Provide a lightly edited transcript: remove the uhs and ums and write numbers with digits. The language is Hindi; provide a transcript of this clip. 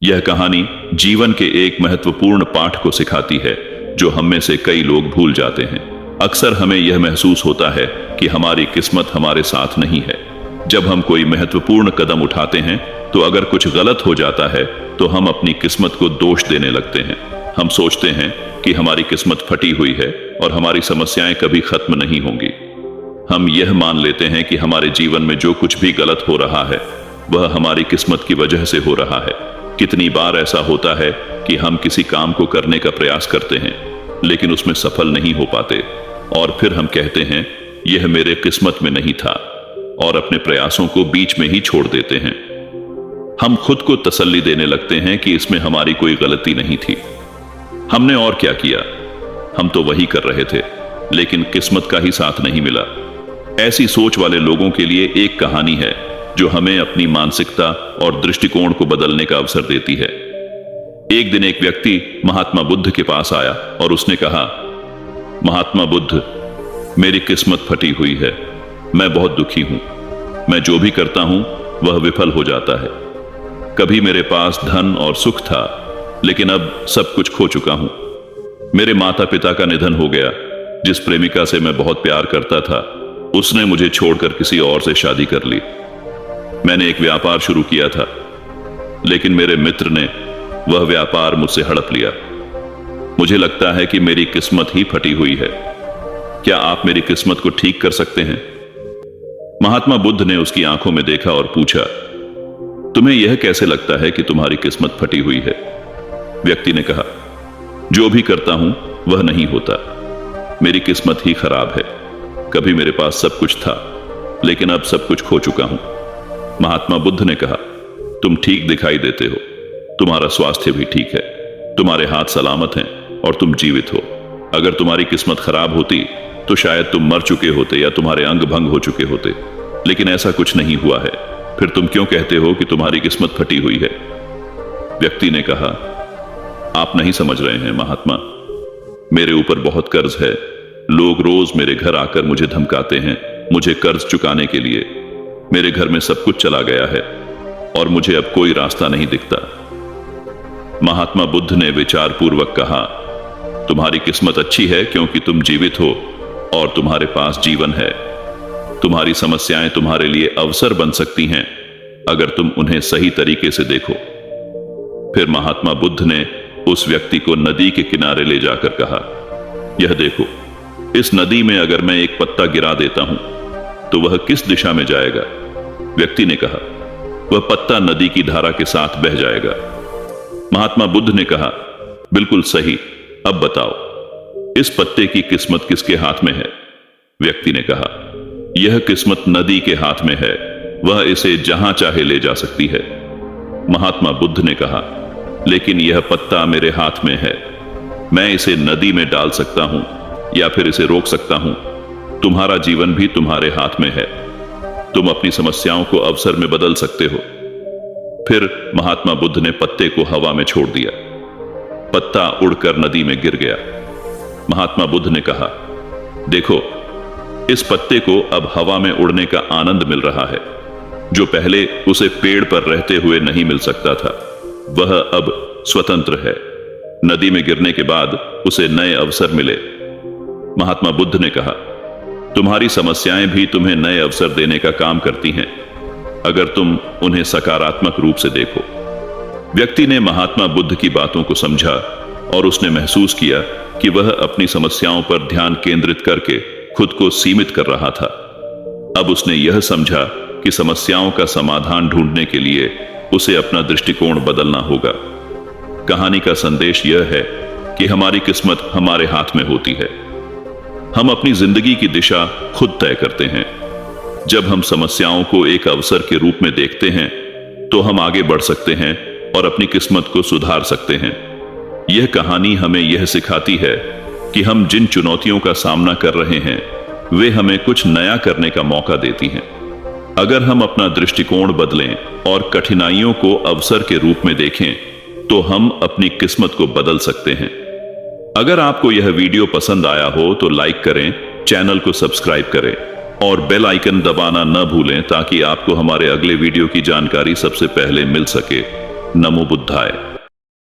यह कहानी जीवन के एक महत्वपूर्ण पाठ को सिखाती है जो हम में से कई लोग भूल जाते हैं। अक्सर हमें यह महसूस होता है कि हमारी किस्मत हमारे साथ नहीं है। जब हम कोई महत्वपूर्ण कदम उठाते हैं तो अगर कुछ गलत हो जाता है तो हम अपनी किस्मत को दोष देने लगते हैं। हम सोचते हैं कि हमारी किस्मत फटी हुई है और हमारी समस्याएं कभी खत्म नहीं होंगी। हम यह मान लेते हैं कि हमारे जीवन में जो कुछ भी गलत हो रहा है वह हमारी किस्मत की वजह से हो रहा है। कितनी बार ऐसा होता है कि हम किसी काम को करने का प्रयास करते हैं लेकिन उसमें सफल नहीं हो पाते और फिर हम कहते हैं यह मेरे किस्मत में नहीं था और अपने प्रयासों को बीच में ही छोड़ देते हैं। हम खुद को तसल्ली देने लगते हैं कि इसमें हमारी कोई गलती नहीं थी। हमने और क्या किया, हम तो वही कर रहे थे लेकिन किस्मत का ही साथ नहीं मिला। ऐसी सोच वाले लोगों के लिए एक कहानी है जो हमें अपनी मानसिकता और दृष्टिकोण को बदलने का अवसर देती है। एक दिन एक व्यक्ति महात्मा बुद्ध के पास आया और उसने कहा, महात्मा बुद्ध, मेरी किस्मत फटी हुई है, मैं बहुत दुखी हूं। मैं जो भी करता हूं वह विफल हो जाता है। कभी मेरे पास धन और सुख था लेकिन अब सब कुछ खो चुका हूं। मेरे माता पिता का निधन हो गया। जिस प्रेमिका से मैं बहुत प्यार करता था उसने मुझे छोड़कर किसी और से शादी कर ली। मैंने एक व्यापार शुरू किया था लेकिन मेरे मित्र ने वह व्यापार मुझसे हड़प लिया। मुझे लगता है कि मेरी किस्मत ही फटी हुई है। क्या आप मेरी किस्मत को ठीक कर सकते हैं? महात्मा बुद्ध ने उसकी आंखों में देखा और पूछा, तुम्हें यह कैसे लगता है कि तुम्हारी किस्मत फटी हुई है? व्यक्ति ने कहा, जो भी करता हूं वह नहीं होता। मेरी किस्मत ही खराब है। कभी मेरे पास सब कुछ था लेकिन अब सब कुछ खो चुका हूं। महात्मा बुद्ध ने कहा, तुम ठीक दिखाई देते हो, तुम्हारा स्वास्थ्य भी ठीक है, तुम्हारे हाथ सलामत हैं और तुम जीवित हो। अगर तुम्हारी किस्मत खराब होती तो शायद तुम मर चुके होते या तुम्हारे अंग भंग हो चुके होते, लेकिन ऐसा कुछ नहीं हुआ है। फिर तुम क्यों कहते हो कि तुम्हारी किस्मत फटी हुई है? व्यक्ति ने कहा, आप नहीं समझ रहे हैं महात्मा, मेरे ऊपर बहुत कर्ज है। लोग रोज मेरे घर आकर मुझे धमकाते हैं मुझे कर्ज चुकाने के लिए। मेरे घर में सब कुछ चला गया है और मुझे अब कोई रास्ता नहीं दिखता। महात्मा बुद्ध ने विचारपूर्वक कहा, तुम्हारी किस्मत अच्छी है क्योंकि तुम जीवित हो और तुम्हारे पास जीवन है। तुम्हारी समस्याएं तुम्हारे लिए अवसर बन सकती हैं अगर तुम उन्हें सही तरीके से देखो। फिर महात्मा बुद्ध ने उस व्यक्ति को नदी के किनारे ले जाकर कहा, यह देखो, इस नदी में अगर मैं एक पत्ता गिरा देता हूं तो वह किस दिशा में जाएगा? व्यक्ति ने कहा, वह पत्ता नदी की धारा के साथ बह जाएगा। महात्मा बुद्ध ने कहा, बिल्कुल सही, अब बताओ इस पत्ते की किस्मत किसके हाथ में है? व्यक्ति ने कहा, यह किस्मत नदी के हाथ में है, वह इसे जहां चाहे ले जा सकती है। महात्मा बुद्ध ने कहा, लेकिन यह पत्ता मेरे हाथ में है, मैं इसे नदी में डाल सकता हूं या फिर इसे रोक सकता हूं। तुम्हारा जीवन भी तुम्हारे हाथ में है, तुम अपनी समस्याओं को अवसर में बदल सकते हो। फिर महात्मा बुद्ध ने पत्ते को हवा में छोड़ दिया। पत्ता उड़कर नदी में गिर गया। महात्मा बुद्ध ने कहा, देखो, इस पत्ते को अब हवा में उड़ने का आनंद मिल रहा है। जो पहले उसे पेड़ पर रहते हुए नहीं मिल सकता था वह अब स्वतंत्र है। नदी में गिरने के बाद उसे नए अवसर मिले। महात्मा बुद्ध ने कहा, तुम्हारी समस्याएं भी तुम्हें नए अवसर देने का काम करती हैं अगर तुम उन्हें सकारात्मक रूप से देखो। व्यक्ति ने महात्मा बुद्ध की बातों को समझा और उसने महसूस किया कि वह अपनी समस्याओं पर ध्यान केंद्रित करके खुद को सीमित कर रहा था। अब उसने यह समझा कि समस्याओं का समाधान ढूंढने के लिए उसे अपना दृष्टिकोण बदलना होगा। कहानी का संदेश यह है कि हमारी किस्मत हमारे हाथ में होती है। हम अपनी जिंदगी की दिशा खुद तय करते हैं। जब हम समस्याओं को एक अवसर के रूप में देखते हैं तो हम आगे बढ़ सकते हैं और अपनी किस्मत को सुधार सकते हैं। यह कहानी हमें यह सिखाती है कि हम जिन चुनौतियों का सामना कर रहे हैं वे हमें कुछ नया करने का मौका देती हैं। अगर हम अपना दृष्टिकोण बदलें और कठिनाइयों को अवसर के रूप में देखें तो हम अपनी किस्मत को बदल सकते हैं। अगर आपको यह वीडियो पसंद आया हो तो लाइक करें, चैनल को सब्सक्राइब करें और बेल आइकन दबाना न भूलें ताकि आपको हमारे अगले वीडियो की जानकारी सबसे पहले मिल सके। नमो बुद्धाय।